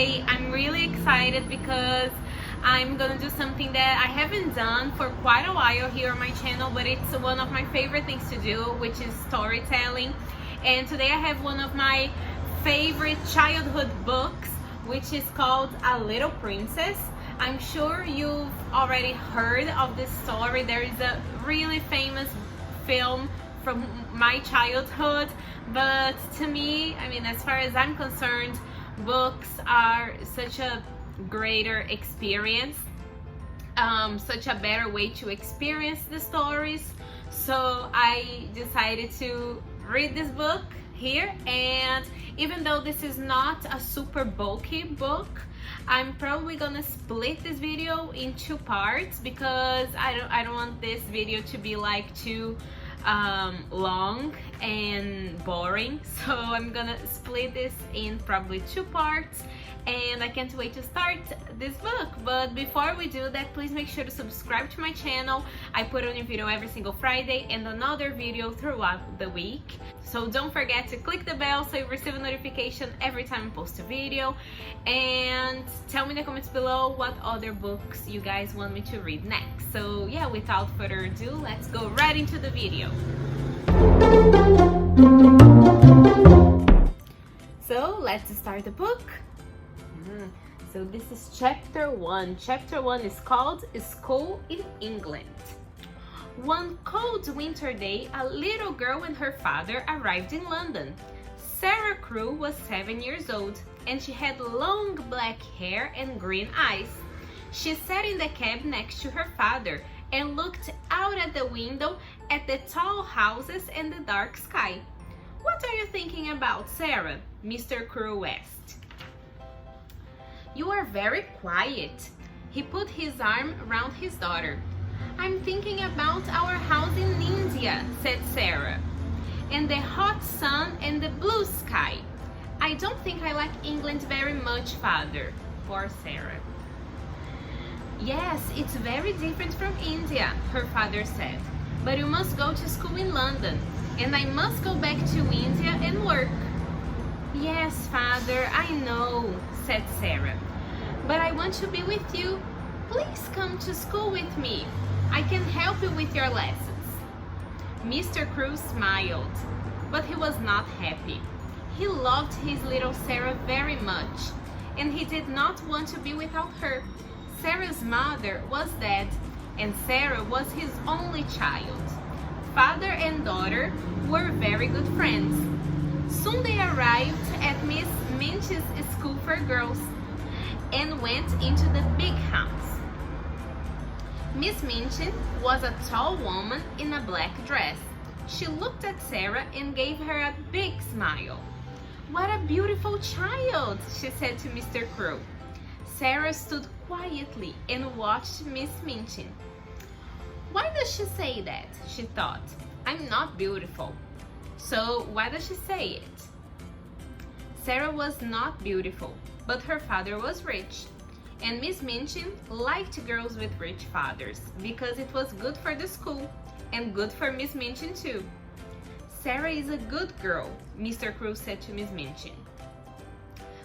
today I'm really excited because I'm gonna do something that I haven't done for quite a while here on my channel, but it's one of my favorite things to do, which is storytelling. And today I have one of my favorite childhood books, which is called A Little Princess. I'm sure you've already heard of this story. There is a really famous film from my childhood, but to me, I mean, as far as I'm concerned, books are such a greater experience, such a better way to experience the stories. So I decided to read this book here, and even though this is not a super bulky book, I'm probably gonna split this video in two parts because I don't want this video to be like too long and boring. So I'm gonna split this in probably two parts, and I can't wait to start this book. But before we do that, please make sure to subscribe to my channel. I put a new video every single Friday and another video throughout the week. So don't forget to click the bell so you receive a notification every time I post a video. And tell me in the comments below what other books you guys want me to read next. So yeah, without further ado, let's go right into the video. So let's start the book. So this is chapter 1. Chapter 1 is called School in England. One cold winter day, a little girl and her father arrived in London. Sarah Crewe was 7 years old, and she had long black hair and green eyes. She sat in the cab next to her father and looked out at the window at the tall houses and the dark sky. "What are you thinking about, Sarah?" Mr. Crewe asked. "You are very quiet." He put his arm around his daughter. "I'm thinking about our house in India," said Sarah, "and the hot sun and the blue sky. I don't think I like England very much, father." Poor Sarah. "Yes, it's very different from India," her father said, "but you must go to school in London, and I must go back to India and work." "Yes, father, I know," said Sarah, "but I want to be with you. Please come to school with me. I can help you with your lessons." Mr. Crewe smiled, but he was not happy. He loved his little Sarah very much, and he did not want to be without her. Sarah's mother was dead, and Sarah was his only child. Father and daughter were very good friends. Soon they arrived at Miss Minchin's school for girls and went into the big house. Miss Minchin was a tall woman in a black dress. She looked at Sarah and gave her a big smile. "What a beautiful child," she said to Mr. Crewe. Sarah stood quietly and watched Miss Minchin. "Why does she say that?" she thought. "I'm not beautiful. So why does she say it?" Sarah was not beautiful, but her father was rich. And Miss Minchin liked girls with rich fathers because it was good for the school and good for Miss Minchin too. "Sarah is a good girl," Mr. Crewe said to Miss Minchin.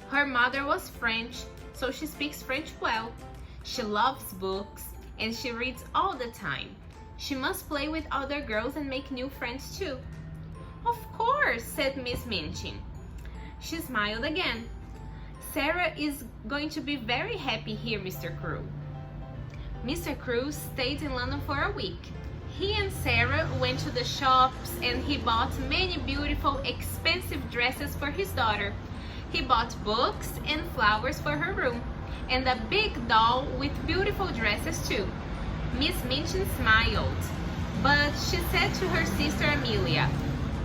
"Her mother was French, so she speaks French well. She loves books and she reads all the time. She must play with other girls and make new friends too." "Of course," said Miss Minchin. She smiled again. "Sarah is going to be very happy here, Mr. Crewe." Mr. Crewe stayed in London for a week. He and Sarah went to the shops and he bought many beautiful, expensive dresses for his daughter. He bought books and flowers for her room, and a big doll with beautiful dresses too. Miss Minchin smiled, but she said to her sister Amelia,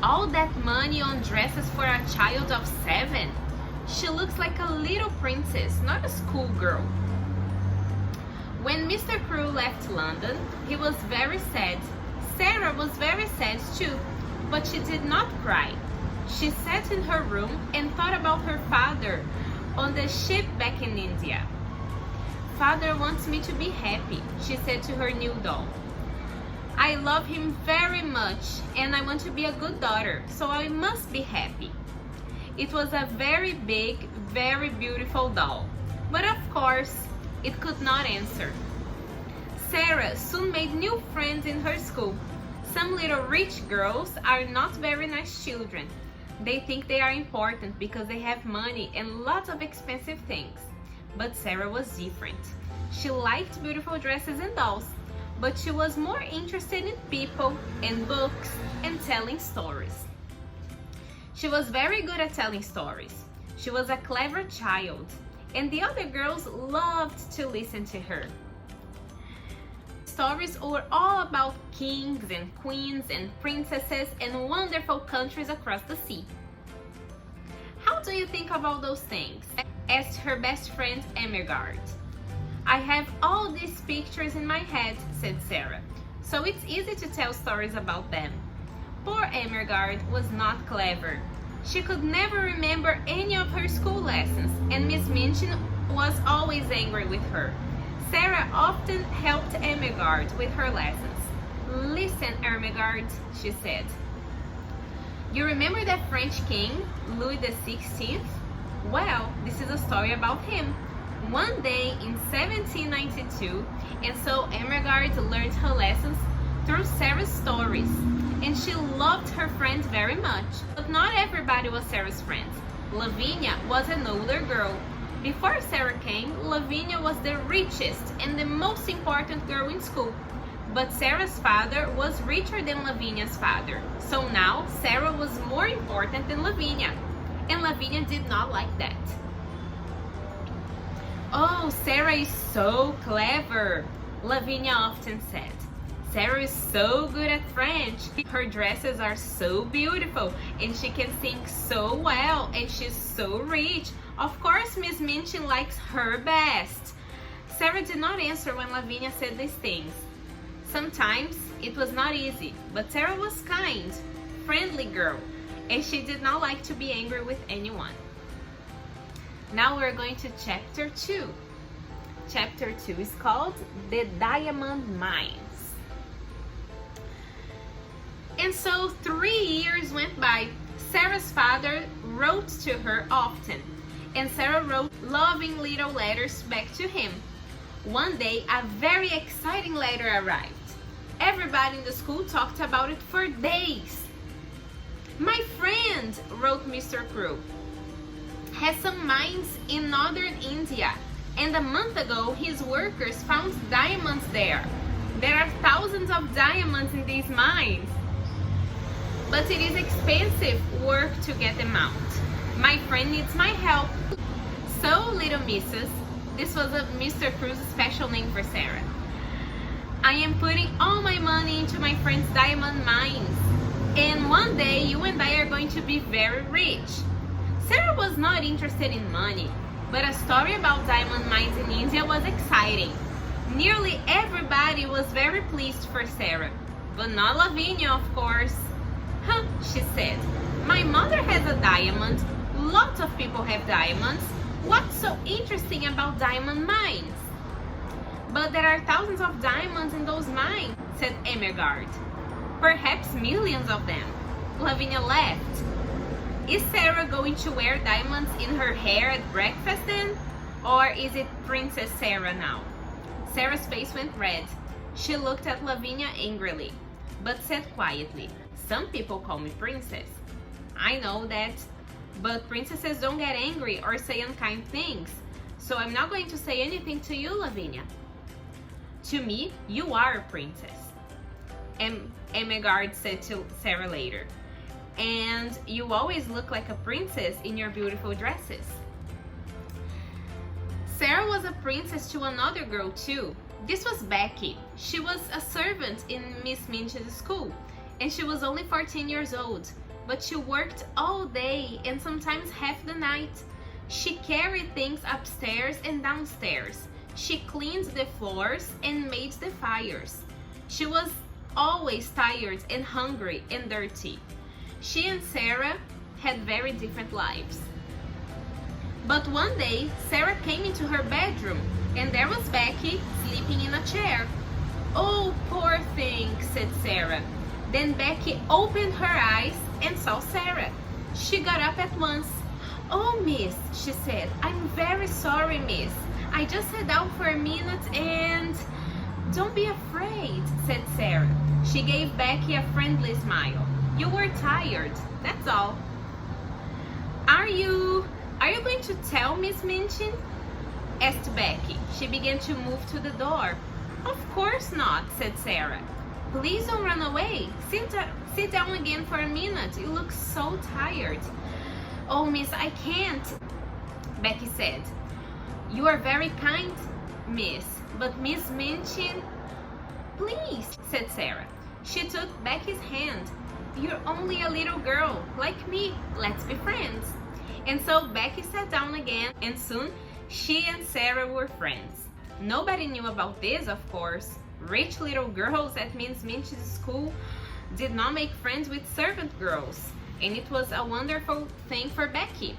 "All that money on dresses for a child of 7? She looks like a little princess, not a schoolgirl." When Mr. Crewe left London, he was very sad. Sarah was very sad too, but she did not cry. She sat in her room and thought about her father on the ship back in India. "Father wants me to be happy," she said to her new doll. "I love him very much and I want to be a good daughter, so I must be happy." It was a very big, very beautiful doll. But of course, it could not answer. Sarah soon made new friends in her school. Some little rich girls are not very nice children. They think they are important because they have money and lots of expensive things. But Sarah was different. She liked beautiful dresses and dolls, but she was more interested in people and books and telling stories. She was very good at telling stories. She was a clever child, and the other girls loved to listen to her. Stories were all about kings and queens and princesses and wonderful countries across the sea. How do you think of all those things? Asked her best friend Emmergard. I have all these pictures in my head, said Sarah, so it's easy to tell stories about them. Poor Emmergard was not clever. She could never remember any of her school lessons, and Miss Minchin was always angry with her. Sarah often helped Emmergard with her lessons. Listen, Emmergard, she said. You remember that French king, Louis XVI? Well, this is a story about him. One day in 1792, and so Emmergard learned her lessons through Sarah's stories, and she loved her friends very much. But not everybody was Sarah's friends. Lavinia was an older girl. Before Sarah came, Lavinia was the richest and the most important girl in school. But Sarah's father was richer than Lavinia's father. So now Sarah was more important than Lavinia. And Lavinia did not like that. Oh, Sarah is so clever, Lavinia often said. Sarah is so good at French. Her dresses are so beautiful, and she can sing so well, and she's so rich. Of course, Miss Minchin likes her best. Sarah did not answer when Lavinia said these things. Sometimes it was not easy, but Sarah was kind, friendly girl, and she did not like to be angry with anyone. Now we're going to chapter 2. Chapter 2 is called The Diamond Mines. And so 3 years went by. Sarah's father wrote to her often, and Sarah wrote loving little letters back to him. One day, a very exciting letter arrived. Everybody in the school talked about it for days. My friend, wrote Mr. Crow, has some mines in northern India, and a month ago his workers found diamonds there. There are thousands of diamonds in these mines, but it is expensive work to get them out. My friend needs my help. So, little missus, this was a Mr. Crow's special name for Sarah, I am putting all my money into my friend's diamond mines, and one day you and I are going to be very rich. Sarah was not interested in money, but a story about diamond mines in India was exciting. Nearly everybody was very pleased for Sarah, but not Lavinia, of course. Huh, she said. My mother has a diamond. Lots of people have diamonds. What's so interesting about diamond mines? But there are thousands of diamonds in those mines, said Emmergard. Perhaps millions of them. Lavinia laughed. Is Sarah going to wear diamonds in her hair at breakfast then? Or is it Princess Sarah now? Sarah's face went red. She looked at Lavinia angrily, but said quietly, Some people call me princess. I know that, but princesses don't get angry or say unkind things, so I'm not going to say anything to you, Lavinia. To me, you are a princess, Emmergard said to Sarah later. And you always look like a princess in your beautiful dresses. Sarah was a princess to another girl too. This was Becky. She was a servant in Miss Minchin's school, and she was only 14 years old. But she worked all day and sometimes half the night. She carried things upstairs and downstairs. She cleaned the floors and made the fires. She was always tired and hungry and dirty. She and Sarah had very different lives. But one day, Sarah came into her bedroom, and there was Becky sleeping in a chair. Oh, poor thing, said Sarah. Then Becky opened her eyes and saw Sarah. She got up at once. "Oh, miss," she said, "I'm very sorry, miss. I just sat down for a minute and..." "Don't be afraid," said Sarah. She gave Becky a friendly smile. "You were tired, that's all." Are you going to tell Miss Minchin?" asked Becky. She began to move to the door. "Of course not," said Sarah. "Please don't run away. Sit down again for a minute. You look so tired." "Oh, miss, I can't," Becky said. "You are very kind, miss, but Miss Minchin..." "Please," said Sarah. She took Becky's hand. "You're only a little girl, like me. Let's be friends." And so Becky sat down again, and soon she and Sarah were friends. Nobody knew about this, of course. Rich little girls at Miss Minchin's school did not make friends with servant girls, and it was a wonderful thing for Becky.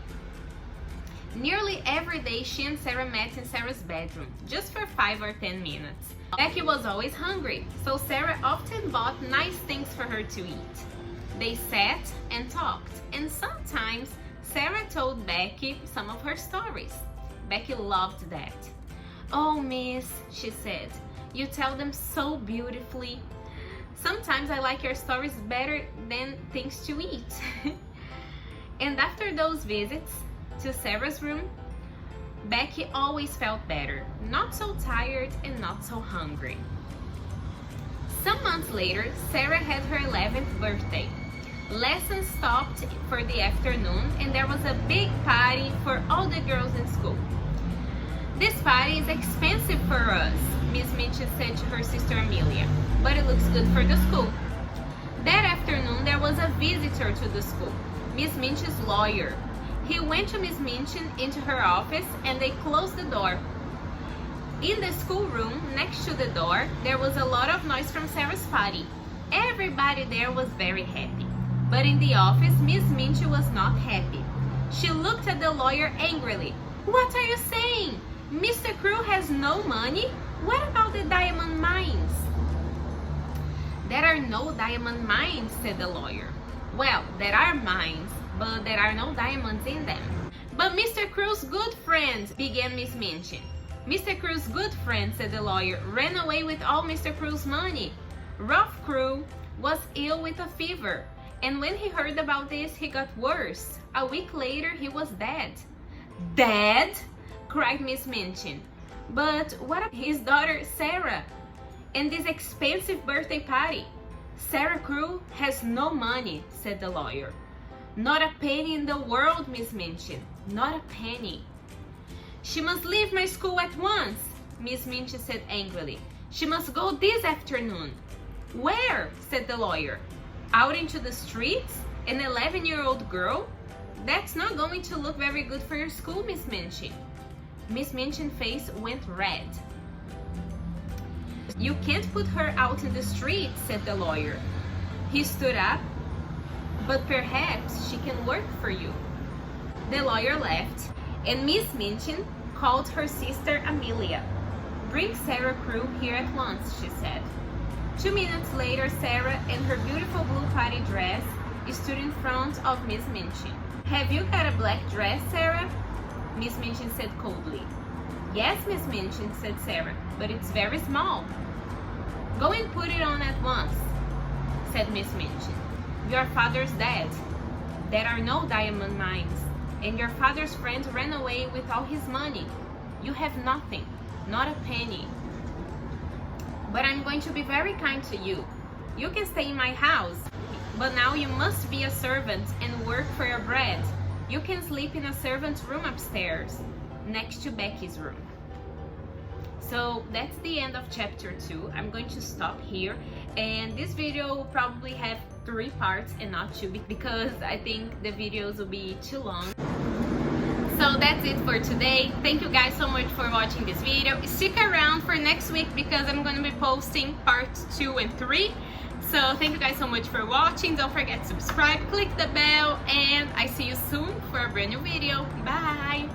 Nearly every day she and Sarah met in Sarah's bedroom, just for 5 or 10 minutes. Becky was always hungry, so Sarah often bought nice things for her to eat. They sat and talked, and sometimes Sarah told Becky some of her stories. Becky loved that. "Oh, miss," she said, "you tell them so beautifully. Sometimes I like your stories better than things to eat." And after those visits to Sarah's room, Becky always felt better, not so tired and not so hungry. Some months later, Sarah had her 11th birthday. Lessons stopped for the afternoon, and there was a big party for all the girls in school. "This party is expensive for us," Miss Minchin said to her sister Amelia, "but it looks good for the school." That afternoon, there was a visitor to the school, Miss Minchin's lawyer. He went to Miss Minchin into her office, and they closed the door. In the schoolroom, next to the door, there was a lot of noise from Sarah's party. Everybody there was very happy. But in the office, Miss Minchin was not happy. She looked at the lawyer angrily. "What are you saying? Mr. Crew has no money? What about the diamond mines?" "There are no diamond mines," said the lawyer. "Well, there are mines, but there are no diamonds in them." "But Mr. Crew's good friend," began Miss Minchin. "Mr. Crew's good friend," said the lawyer, "ran away with all Mr. Crew's money. Ralph Crew was ill with a fever, and when he heard about this, he got worse. A week later, he was dead." "Dead?" cried Miss Minchin. "But what about his daughter Sarah and this expensive birthday party?" "Sarah Crew has no money," said the lawyer. "Not a penny in the world, Miss Minchin. Not a penny." "She must leave my school at once," Miss Minchin said angrily. "She must go this afternoon." "Where?" said the lawyer. "Out into the streets? An 11-year-old girl? That's not going to look very good for your school, Miss Minchin." Miss Minchin's face went red. "You can't put her out in the street," said the lawyer. He stood up. "But perhaps she can work for you." The lawyer left, and Miss Minchin called her sister Amelia. "Bring Sarah Crew here at once," she said. 2 minutes later, Sarah, in her beautiful blue party dress, stood in front of Miss Minchin. "Have you got a black dress, Sarah?" Miss Minchin said coldly. "Yes, Miss Minchin," said Sarah, "but it's very small." "Go and put it on at once," said Miss Minchin. "Your father's dead. There are no diamond mines, and your father's friend ran away with all his money. You have nothing, not a penny. But I'm going to be very kind to you. You can stay in my house, but now you must be a servant and work for your bread. You can sleep in a servant's room upstairs, next to Becky's room." So that's the end of chapter 2. I'm going to stop here, and this video will probably have 3 parts and not 2 because I think the videos will be too long. So that's it for today. Thank you guys so much for watching this video. Stick around for next week because I'm going to be posting parts 2 and 3. So thank you guys so much for watching. Don't forget to subscribe, click the bell, and I see you soon for a brand new video. Bye!